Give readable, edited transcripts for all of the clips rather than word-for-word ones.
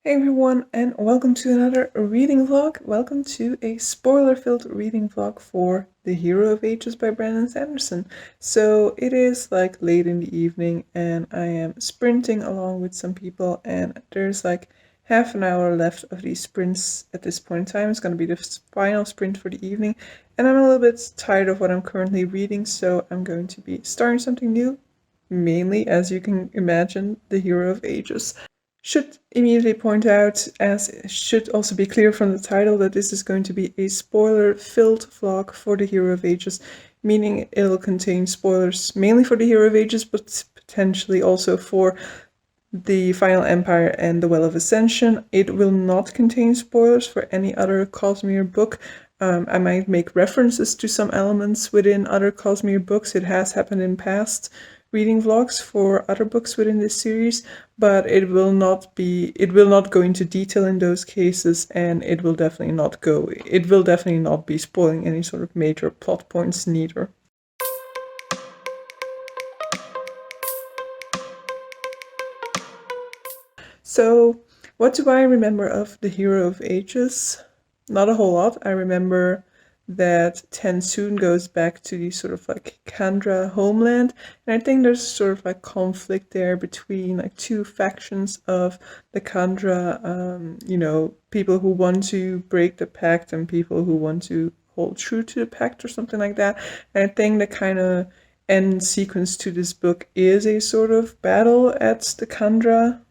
Hey everyone, and welcome to another reading vlog. Welcome to a spoiler-filled reading vlog for The Hero of Ages by Brandon Sanderson. So it is like late in the evening and I am sprinting along with some people, and there's like half an hour left of these sprints at this point in time. It's going to be the final sprint for the evening, and I'm a little bit tired of what I'm currently reading, so I'm going to be starting something new. Mainly, as you can imagine, The Hero of Ages. Should immediately point out, as it should also be clear from the title, that this is going to be a spoiler-filled vlog for The Hero of Ages, meaning it'll contain spoilers mainly for The Hero of Ages, but potentially also for The Final Empire and The Well of Ascension. It will not contain spoilers for any other Cosmere book. I might make references to some elements within other Cosmere books. It has happened in past reading vlogs for other books within this series, but it will not go into detail in those cases, and it will definitely not be spoiling any sort of major plot points neither. So, what do I remember of The Hero of Ages? Not a whole lot. I remember that Ten soon goes back to the sort of like Kandra homeland, and I think there's sort of like conflict there between like two factions of the Kandra, people who want to break the pact and people who want to hold true to the pact or something like that. And I think the kind of end sequence to this book is a sort of battle at the Kandra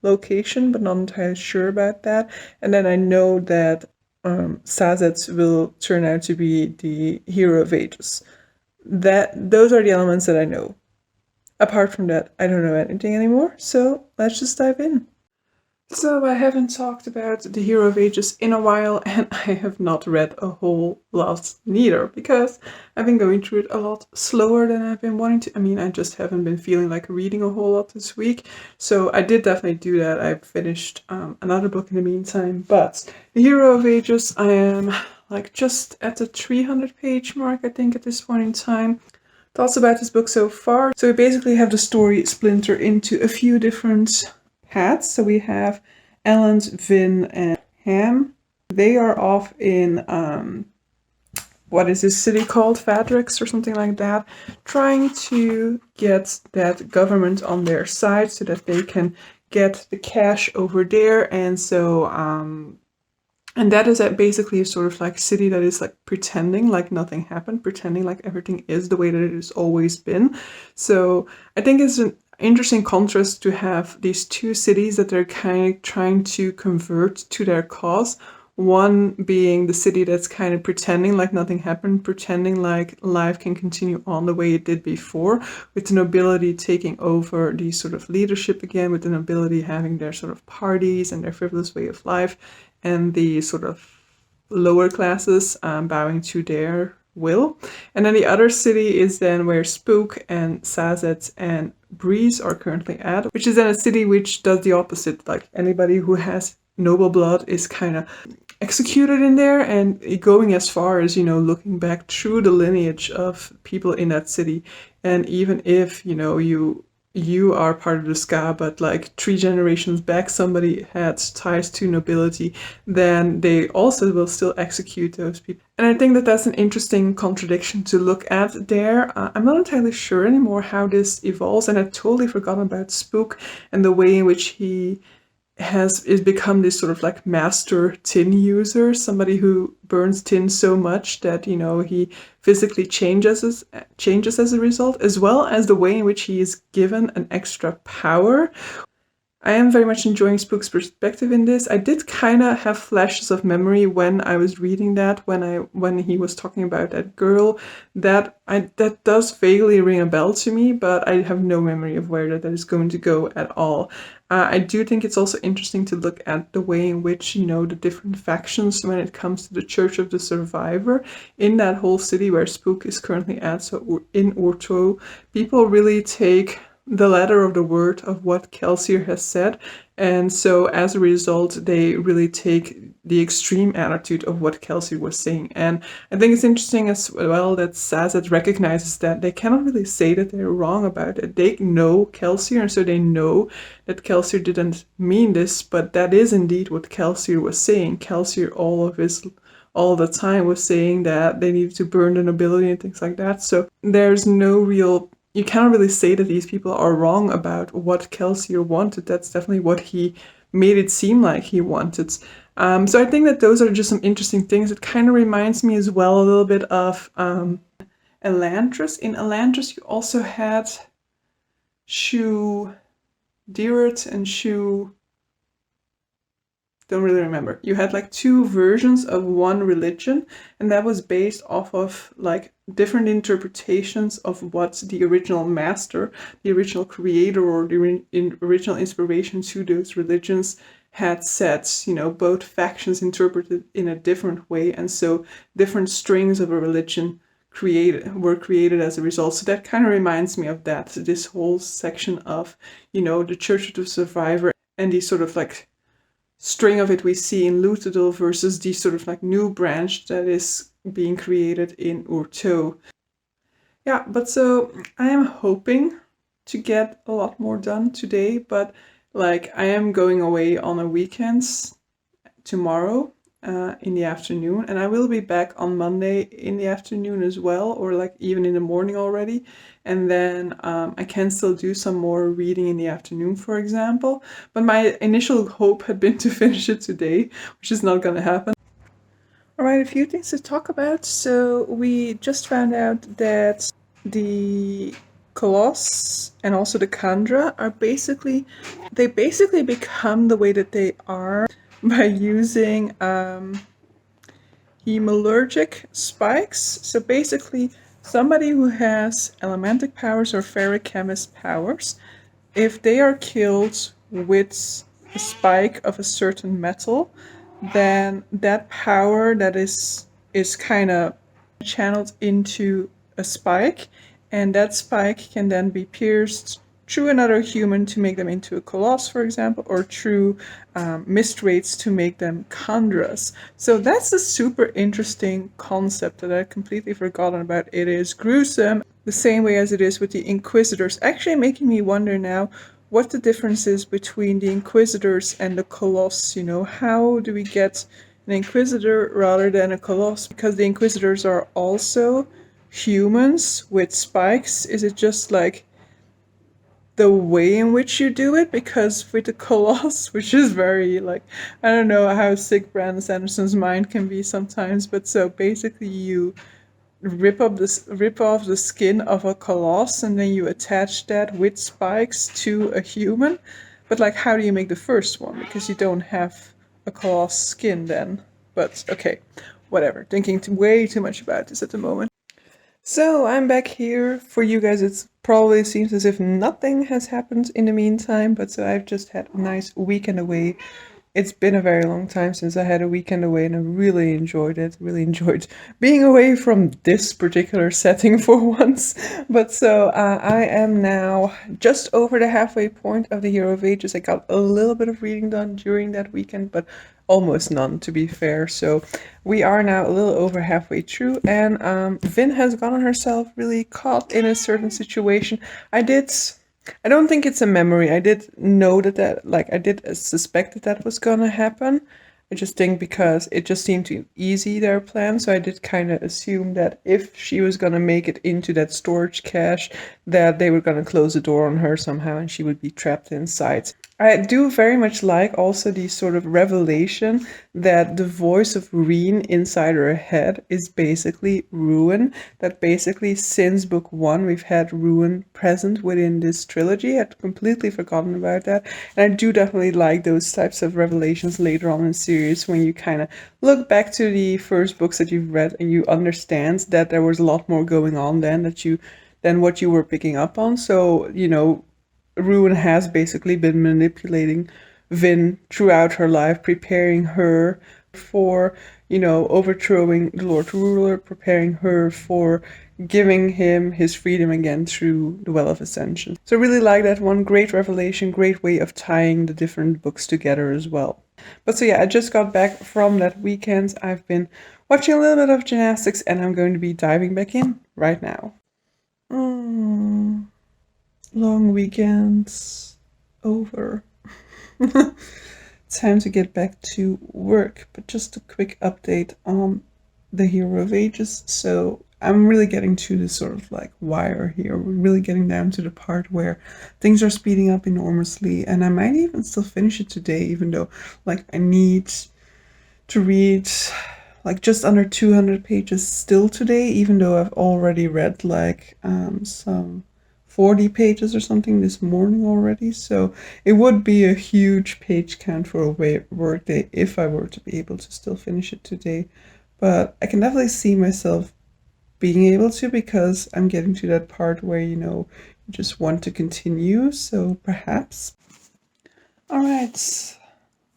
location, but not entirely sure about that. And then I know that Sazets will turn out to be the Hero of Ages. Those are the elements that I know. Apart from that, I don't know anything anymore, so let's just dive in. So I haven't talked about The Hero of Ages in a while, and I have not read a whole lot neither, because I've been going through it a lot slower than I've been wanting to. I mean, I just haven't been feeling like reading a whole lot this week, so I did definitely do that. I finished another book in the meantime, but The Hero of Ages, I am like just at the 300 page mark, I think, at this point in time. Thoughts about this book so far? So we basically have the story splinter into a few different hats. So we have Elend, Vin, and Ham. They are off in what is this city called? Vadrix or something like that, trying to get that government on their side so that they can get the cash over there. And so and that is basically a sort of like city that is like pretending like nothing happened, pretending like everything is the way that it has always been. So I think it's an interesting contrast to have these two cities that they're kind of trying to convert to their cause. One being the city that's kind of pretending like nothing happened, pretending like life can continue on the way it did before, with the nobility taking over the sort of leadership again, with the nobility having their sort of parties and their frivolous way of life, and the sort of lower classes bowing to their will. And then the other city is then where Spook and Sazet and Breeze are currently at, which is then a city which does the opposite. Like anybody who has noble blood is kind of executed in there, and going as far as, looking back through the lineage of people in that city. And even if, you are part of the ska, but like 3 generations back somebody had ties to nobility, then they also will still execute those people. And I think that that's an interesting contradiction to look at there. I'm not entirely sure anymore how this evolves, and I've totally forgotten about Spook and the way in which he is become this sort of like master tin user, somebody who burns tin so much that, he physically changes as a result, as well as the way in which he is given an extra power. I am very much enjoying Spook's perspective in this. I did kind of have flashes of memory when I was reading that, when he was talking about that girl. That does vaguely ring a bell to me, but I have no memory of where that is going to go at all. I do think it's also interesting to look at the way in which, the different factions when it comes to the Church of the Survivor in that whole city where Spook is currently at. So in Urto, people really take the letter of the word of what Kelsier has said, and so as a result they really take the extreme attitude of what Kelsey was saying. And I think it's interesting as well that Sazed recognizes that they cannot really say that they're wrong about it. They know Kelsey, and so they know that Kelsey didn't mean this, but that is indeed what Kelsey was saying. Kelsey all the time was saying that they needed to burn the nobility and things like that. So there's no real, you can't really say that these people are wrong about what Kelsey wanted. That's definitely what he made it seem like he wanted. So I think that those are just some interesting things. It kind of reminds me as well a little bit of Elantris. In Elantris, you also had Shu Dirt and Shu, don't really remember. You had like two versions of one religion, and that was based off of like different interpretations of what the original master, the original creator, or the original inspiration to those religions had said. You know, both factions interpreted in a different way, and so different strings of a religion were created as a result. So that kind of reminds me of that, this whole section of, you know, the Church of the Survivor and the sort of like string of it we see in Luthadel versus the sort of like new branch that is being created in Urto. Yeah, but so I am hoping to get a lot more done today, but like I am going away on a weekend tomorrow in the afternoon, and I will be back on Monday in the afternoon as well, or like even in the morning already. And then I can still do some more reading in the afternoon, for example. But my initial hope had been to finish it today, which is not going to happen. All right, a few things to talk about. So we just found out that the Colossus and also the Kandra are basically become the way that they are by using hemalurgic spikes. So basically, somebody who has elementic powers or ferrochemist powers, if they are killed with a spike of a certain metal, then that power that is kind of channeled into a spike, and that spike can then be pierced through another human to make them into a Colossus, for example, or through Mistrates to make them Kandras. So that's a super interesting concept that I'd completely forgotten about. It is gruesome, the same way as it is with the Inquisitors, actually making me wonder now what the difference is between the Inquisitors and the Colossus. You know, how do we get an Inquisitor rather than a Colossus? Because the Inquisitors are also humans with spikes. Is it just like the way in which you do it? Because with the Colossus, which is very like, I don't know how sick Brandon Sanderson's mind can be sometimes, but so basically you rip off the skin of a Colossus and then you attach that with spikes to a human. But like, how do you make the first one? Because you don't have a Colossus skin then. But okay, whatever. Thinking way too much about this at the moment. So I'm back here for you guys. It probably seems as if nothing has happened in the meantime, but so I've just had a nice weekend away. It's been a very long time since I had a weekend away, and I really enjoyed it. Really enjoyed being away from this particular setting for once. But so I am now just over the halfway point of the Hero of Ages. I got a little bit of reading done during that weekend, but almost none, to be fair. So we are now a little over halfway through, and Vin has gotten herself really caught in a certain situation. I don't think it's a memory. I did know that like, I did suspect that was gonna happen. I just think because it just seemed too easy, their plan, so I did kind of assume that if she was gonna make it into that storage cache, that they were gonna close the door on her somehow and she would be trapped inside. I do very much like also the sort of revelation that the voice of Reen inside her head is basically Ruin. That basically since book 1 we've had Ruin present within this trilogy. I'd completely forgotten about that. And I do definitely like those types of revelations later on in the series when you kind of look back to the first books that you've read and you understand that there was a lot more going on then than what you were picking up on. So, you know, Ruin has basically been manipulating Vin throughout her life, preparing her for, you know, overthrowing the Lord Ruler, preparing her for giving him his freedom again through the Well of Ascension. So I really like that one. Great revelation, great way of tying the different books together as well. But so yeah, I just got back from that weekend. I've been watching a little bit of gymnastics and I'm going to be diving back in right now. Long weekends over. Time to get back to work, but just a quick update on the Hero of Ages. So I'm really getting to this sort of like wire here. We're really getting down to the part where things are speeding up enormously, and I might even still finish it today, even though like I need to read like just under 200 pages still today, even though I've already read like some 40 pages or something this morning already. So it would be a huge page count for a work day if I were to be able to still finish it today. But I can definitely see myself being able to, because I'm getting to that part where, you know, you just want to continue. So perhaps. All right,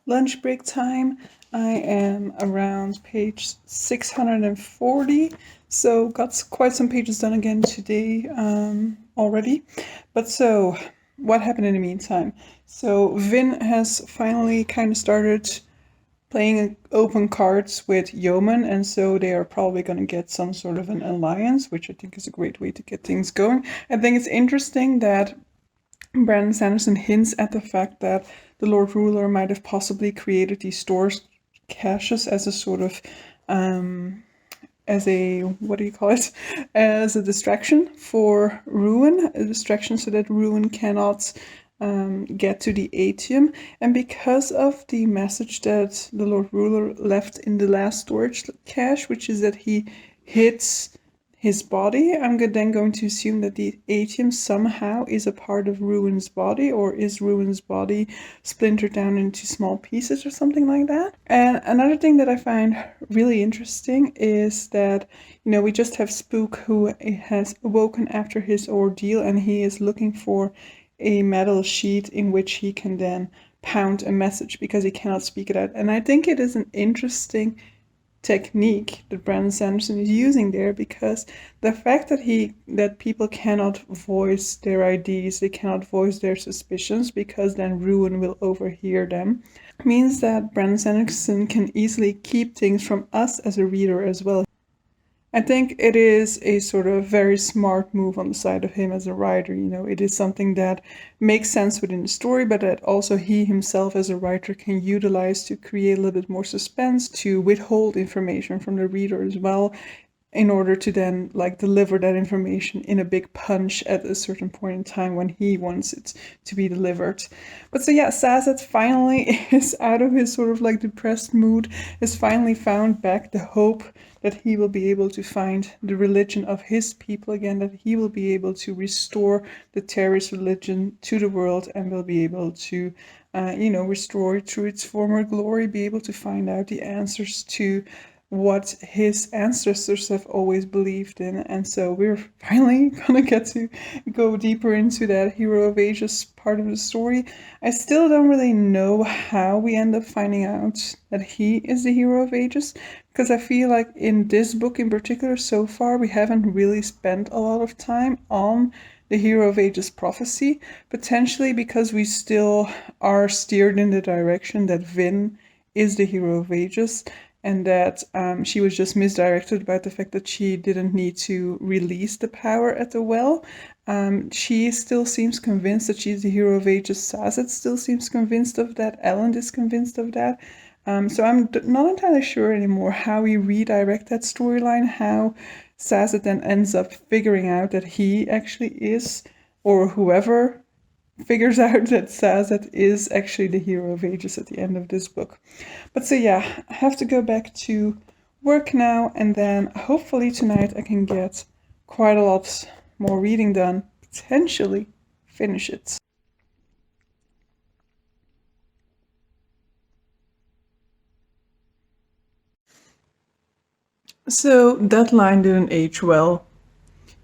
lunch break time. I am around page 640, so got quite some pages done again today already. But so, what happened in the meantime? So Vin has finally kind of started playing open cards with Yeoman, and so they are probably going to get some sort of an alliance, which I think is a great way to get things going. I think it's interesting that Brandon Sanderson hints at the fact that the Lord Ruler might have possibly created these stores caches as a sort of as a, what do you call it, as a distraction for Ruin, a distraction so that Ruin cannot get to the Atium. And because of the message that the Lord Ruler left in the last storage cache, which is that he hits his body, I'm then going to assume that the Atium somehow is a part of Ruin's body, or is Ruin's body splintered down into small pieces or something like that. And another thing that I find really interesting is that, you know, we just have Spook, who has awoken after his ordeal, and he is looking for a metal sheet in which he can then pound a message because he cannot speak it out. And I think it is an interesting technique that Brandon Sanderson is using there, because the fact that people cannot voice their ideas, they cannot voice their suspicions, because then Ruin will overhear them, means that Brandon Sanderson can easily keep things from us as a reader as well. I think it is a sort of very smart move on the side of him as a writer. You know, it is something that makes sense within the story, but that also he himself as a writer can utilize to create a little bit more suspense, to withhold information from the reader as well, in order to then like deliver that information in a big punch at a certain point in time when he wants it to be delivered. But so yeah, Sazed finally is out of his sort of like depressed mood, has finally found back the hope that he will be able to find the religion of his people again, that he will be able to restore the terrorist religion to the world, and will be able to restore it to its former glory, be able to find out the answers to what his ancestors have always believed in. And so we're finally gonna get to go deeper into that Hero of Ages part of the story. I still don't really know how we end up finding out that he is the Hero of Ages, because I feel like in this book in particular, so far, we haven't really spent a lot of time on the Hero of Ages prophecy, potentially because we still are steered in the direction that Vin is the Hero of Ages, and that she was just misdirected by the fact that she didn't need to release the power at the well. She still seems convinced that she's the Hero of Ages. Sazed still seems convinced of that. Ellen is convinced of that. So I'm not entirely sure anymore how we redirect that storyline, how Sazed then ends up figuring out that he actually is, or whoever figures out that Sazed is actually the Hero of Ages at the end of this book. But so yeah, I have to go back to work now, and then hopefully tonight I can get quite a lot more reading done, potentially finish it. So that line didn't age well.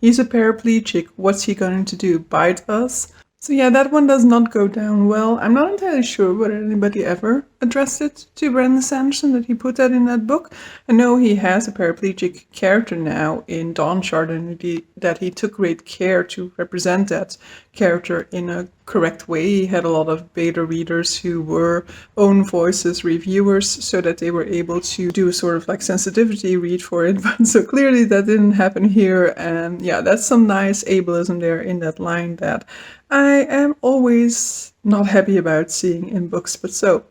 He's a paraplegic, what's he going to do, bite us? So yeah, that one does not go down well. I'm not entirely sure whether anybody ever addressed it to Brandon Sanderson, that he put that in that book. I know he has a paraplegic character now in Dawnshard, and that he took great care to represent that character in a correct way. He had a lot of beta readers who were own voices reviewers, so that they were able to do a sort of like sensitivity read for it. But so clearly that didn't happen here, and yeah, that's some nice ableism there in that line that I am always not happy about seeing in books. But so,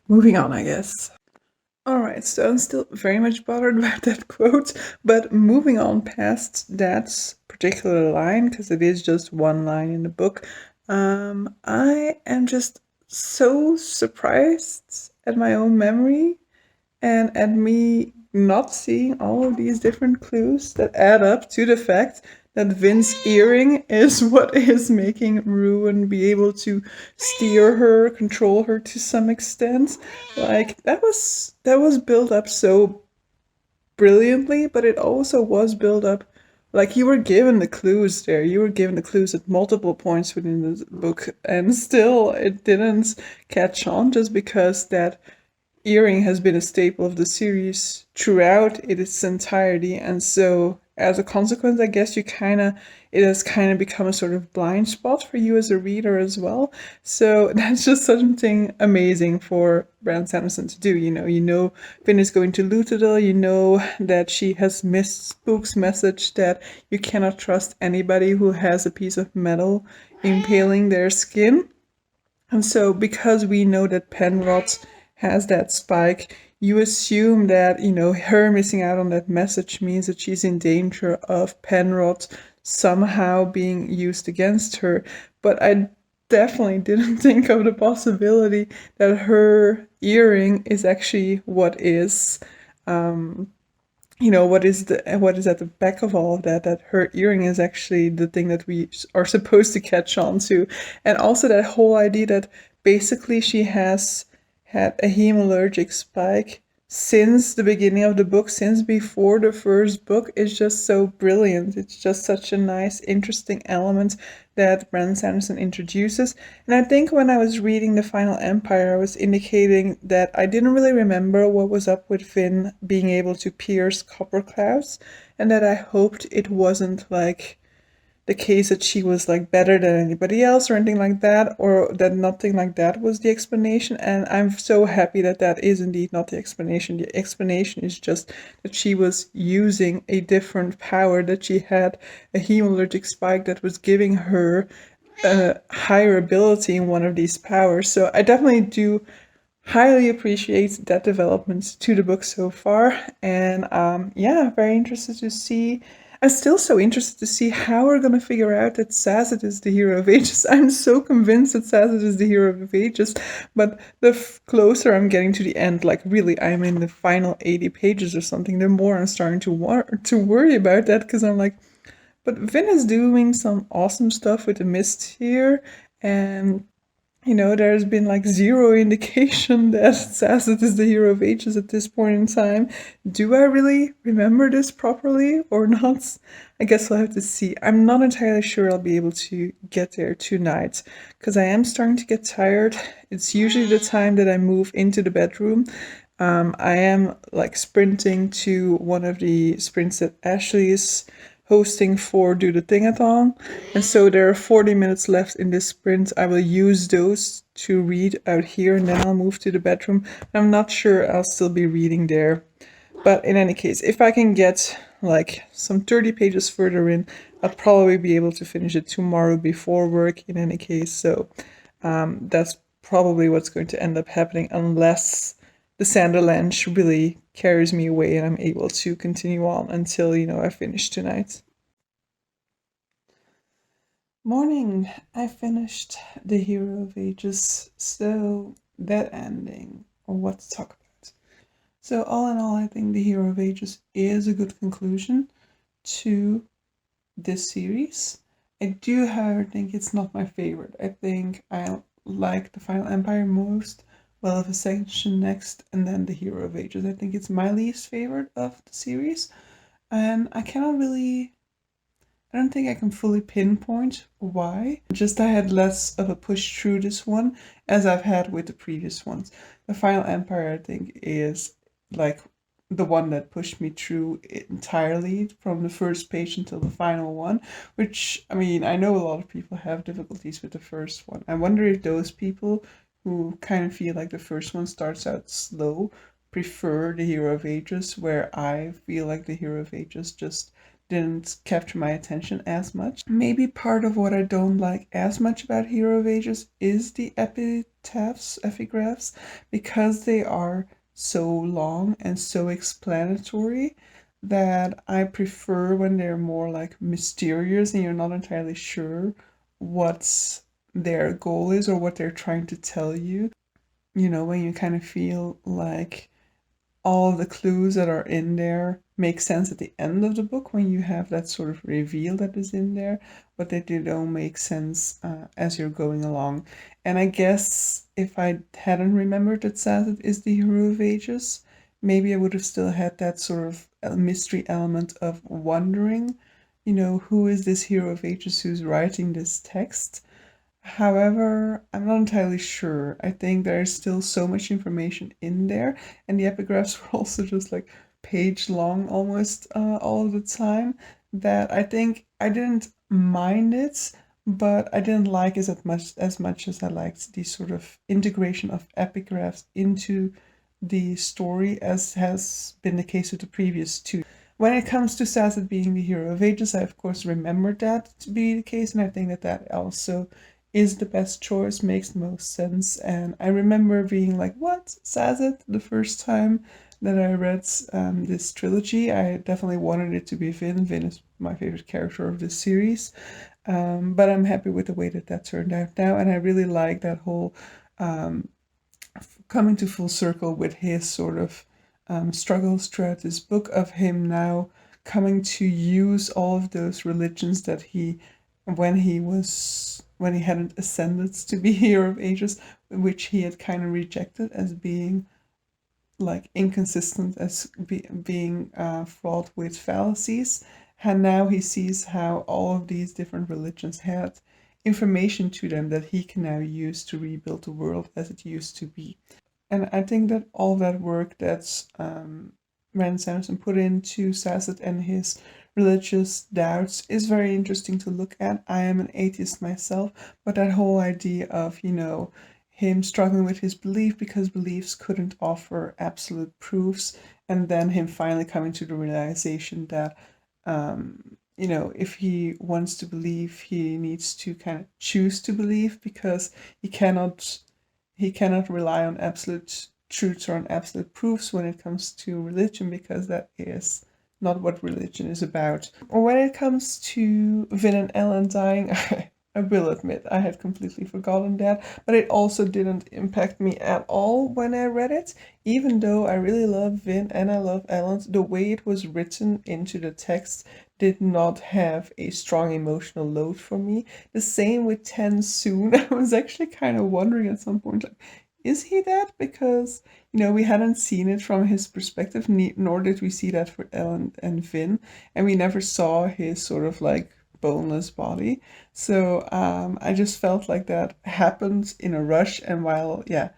moving on, I guess. Alright, so I'm still very much bothered about that quote, but moving on past that particular line, because it is just one line in the book, I am just so surprised at my own memory and at me not seeing all of these different clues that add up to the fact that Vin's earring is what is making Ruin be able to steer her, control her to some extent. Like that was built up so brilliantly, but it also was built up like you were given the clues there. You were given the clues at multiple points within the book, and still it didn't catch on just because that earring has been a staple of the series throughout its entirety, and so as a consequence, I guess it has kind of become a sort of blind spot for you as a reader as well. So that's just something amazing for Brandon Sanderson to do. You know Finn is going to Luthadel, you know that she has missed Spook's message that you cannot trust anybody who has a piece of metal impaling their skin. And so because we know that Penrod has that spike, you assume that, her missing out on that message means that she's in danger of Penrod somehow being used against her. But I definitely didn't think of the possibility that her earring is actually what is what is at the back of all of that her earring is actually the thing that we are supposed to catch on to. And also that whole idea that basically she has had a hemalurgic spike since the beginning of the book, since before the first book, is just so brilliant. It's just such a nice, interesting element that Brandon Sanderson introduces. And I think when I was reading The Final Empire, I was indicating that I didn't really remember what was up with Finn being able to pierce copper clouds, and that I hoped it wasn't like the case that she was like better than anybody else or anything like that, or that nothing like that was the explanation. And I'm so happy that that is indeed not the explanation. The explanation is just that she was using a different power, that she had a hemalurgic spike that was giving her a higher ability in one of these powers. So I definitely do highly appreciate that development to the book so far. And yeah, very interested to see. I'm still so interested to see how we're going to figure out that Sazed is the hero of ages. I'm so convinced that Sazed is the hero of ages, but the closer I'm getting to the end, like really I'm in the final 80 pages or something, the more I'm starting to worry about that, because I'm like, but Vin is doing some awesome stuff with the mist here, and there's been like zero indication that Sasset is the hero of ages at this point in time. Do I really remember this properly or not? I guess we'll have to see. I'm not entirely sure I'll be able to get there tonight, because I am starting to get tired. It's usually the time that I move into the bedroom. I am like sprinting to one of the sprints that Ashley is hosting for Do the Thingathon. And so there are 40 minutes left in this sprint. I will use those to read out here, and then I'll move to the bedroom. I'm not sure I'll still be reading there. But in any case, if I can get like some 30 pages further in, I'll probably be able to finish it tomorrow before work in any case. So that's probably what's going to end up happening, unless the Sanderlanche really carries me away and I'm able to continue on until, I finish tonight. Morning. I finished The Hero of Ages, so that ending, or what to talk about. So all in all, I think The Hero of Ages is a good conclusion to this series. I do, however, think it's not my favorite. I think I like The Final Empire most, Well of Ascension next, and then The Hero of Ages. I think it's my least favorite of the series, and I I don't think I can fully pinpoint why. Just I had less of a push through this one as I've had with the previous ones. The Final Empire, I think, is like the one that pushed me through it entirely from the first page until the final one, which, I mean, I know a lot of people have difficulties with the first one. I wonder if those people who kind of feel like the first one starts out slow prefer the Hero of Ages, where I feel like the Hero of Ages just didn't capture my attention as much. Maybe part of what I don't like as much about Hero of Ages is the epigraphs, because they are so long and so explanatory that I prefer when they're more like mysterious and you're not entirely sure what's their goal is or what they're trying to tell you. You know, when you kind of feel like all of the clues that are in there make sense at the end of the book when you have that sort of reveal that is in there, but they don't make sense as you're going along. And I guess if I hadn't remembered that Sazed is the Hero of Ages, maybe I would have still had that sort of mystery element of wondering, you know, who is this Hero of Ages who's writing this text? However, I'm not entirely sure. I think there's still so much information in there, and the epigraphs were also just like page long almost all of the time, that I think I didn't mind it, but I didn't like it as much as I liked the sort of integration of epigraphs into the story as has been the case with the previous two. When it comes to Sazed being the Hero of Ages, I of course remembered that to be the case, and I think that that also is the best choice, makes the most sense. And I remember being like, what? Sazed? The first time that I read this trilogy, I definitely wanted it to be Vin. Vin is my favorite character of this series. But I'm happy with the way that that turned out now. And I really like that whole coming to full circle with his sort of struggles throughout this book, of him now coming to use all of those religions that he, when he hadn't ascended to be Hero of Ages, which he had kind of rejected as being like inconsistent, as being fraught with fallacies. And now he sees how all of these different religions had information to them that he can now use to rebuild the world as it used to be. And I think that all that work that's Brandon Sanderson put into Sazed and his religious doubts is very interesting to look at. I am an atheist myself, but that whole idea of, you know, him struggling with his belief because beliefs couldn't offer absolute proofs, and then him finally coming to the realization that, you know, if he wants to believe, he needs to kind of choose to believe, because he cannot rely on absolute truths or on absolute proofs when it comes to religion, because that is not what religion is about. Or when it comes to Vin and Ellen dying, I will admit I had completely forgotten that, but it also didn't impact me at all when I read it. Even though I really love Vin and I love Ellen, the way it was written into the text did not have a strong emotional load for me. The same with Ten Soon. I was actually kind of wondering at some point, like, is he that? Because, you know, we hadn't seen it from his perspective, nor did we see that for Ellen and Vin, and we never saw his sort of like boneless body. So I just felt like that happened in a rush, and while, yeah,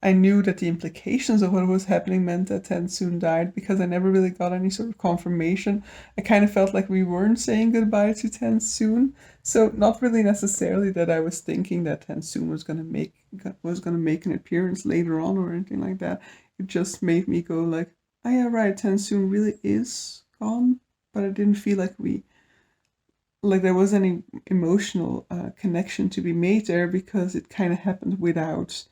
I knew that the implications of what was happening meant that Ten soon died, because I never really got any sort of confirmation. I kind of felt like we weren't saying goodbye to Ten soon. So not really necessarily that I was thinking that Ten soon was gonna make an appearance later on or anything like that. It just made me go like, oh yeah, right, Ten soon really is gone. But I didn't feel like there was any emotional connection to be made there, because it kind of happened without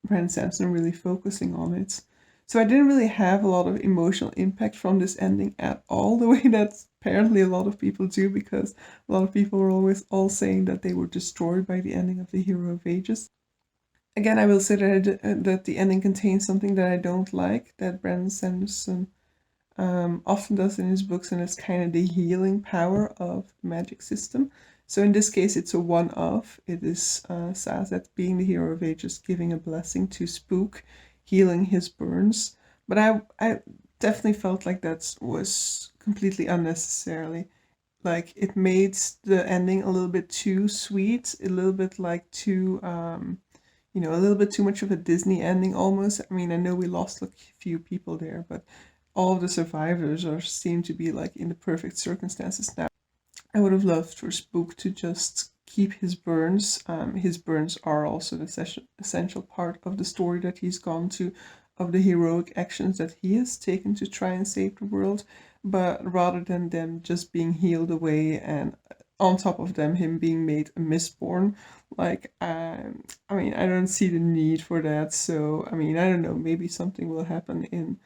Brandon Sanderson really focusing on it. So I didn't really have a lot of emotional impact from this ending at all, the way that apparently a lot of people do, because a lot of people were always all saying that they were destroyed by the ending of the Hero of Ages. Again, I will say that the ending contains something that I don't like, that Brandon Sanderson often does in his books, and it's kind of the healing power of the magic system. So in this case, it's a one-off. It is Sazed being the Hero of Ages, giving a blessing to Spook, healing his burns. But I definitely felt like that was completely unnecessarily. like it made the ending a little bit too sweet, a little bit like too you know, a little bit too much of a Disney ending almost. I mean, I know we lost like a few people there, but all of the survivors are seem to be like in the perfect circumstances now. I would have loved for Spook to just keep his burns. His burns are also the essential part of the story that he's gone to, of the heroic actions that he has taken to try and save the world. But rather than them just being healed away, and on top of them, him being made a Mistborn, like, I mean, I don't see the need for that. So, I mean, I don't know, maybe something will happen in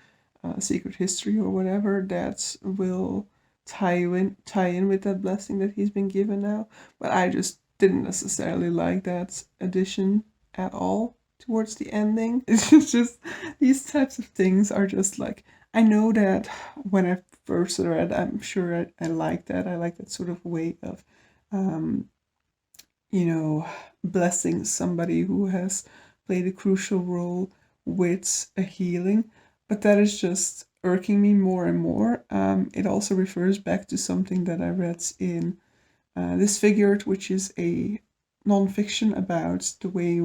Secret History or whatever that will tie in with that blessing that he's been given now. But I just didn't necessarily like that addition at all towards the ending. It's just these types of things are just like, I know that when I first read, I'm sure I like that. I like that sort of way of um, you know, blessing somebody who has played a crucial role with a healing. But that is just irking me more and more. It also refers back to something that I read in Disfigured, which is a nonfiction about the way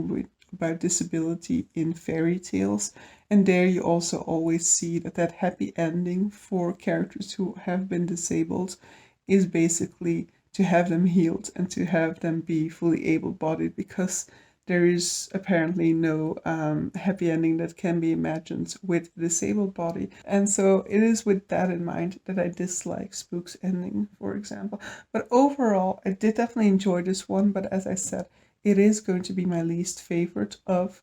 about disability in fairy tales. And there you also always see that happy ending for characters who have been disabled is basically to have them healed and to have them be fully able-bodied, because there is apparently no happy ending that can be imagined with a disabled body. And so it is with that in mind that I dislike Spook's ending, for example. But overall, I did definitely enjoy this one, but as I said, it is going to be my least favorite of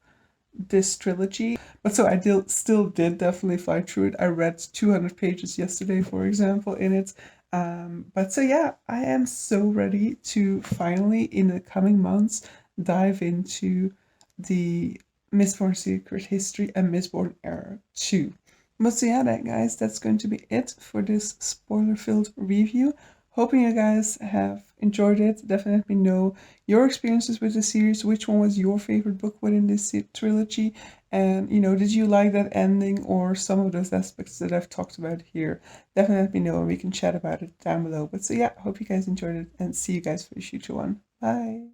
this trilogy. But so I still did definitely fight through it. I read 200 pages yesterday, for example, in it. But so yeah, I am so ready to finally, in the coming months, dive into the Mistborn Secret History and Mistborn Era 2. But so yeah, guys, that's going to be it for this spoiler-filled review. Hoping you guys have enjoyed it. Definitely let me know your experiences with the series. Which one was your favorite book within this trilogy? And, you know, did you like that ending or some of those aspects that I've talked about here? Definitely let me know and we can chat about it down below. But so yeah, hope you guys enjoyed it and see you guys for the future one. Bye.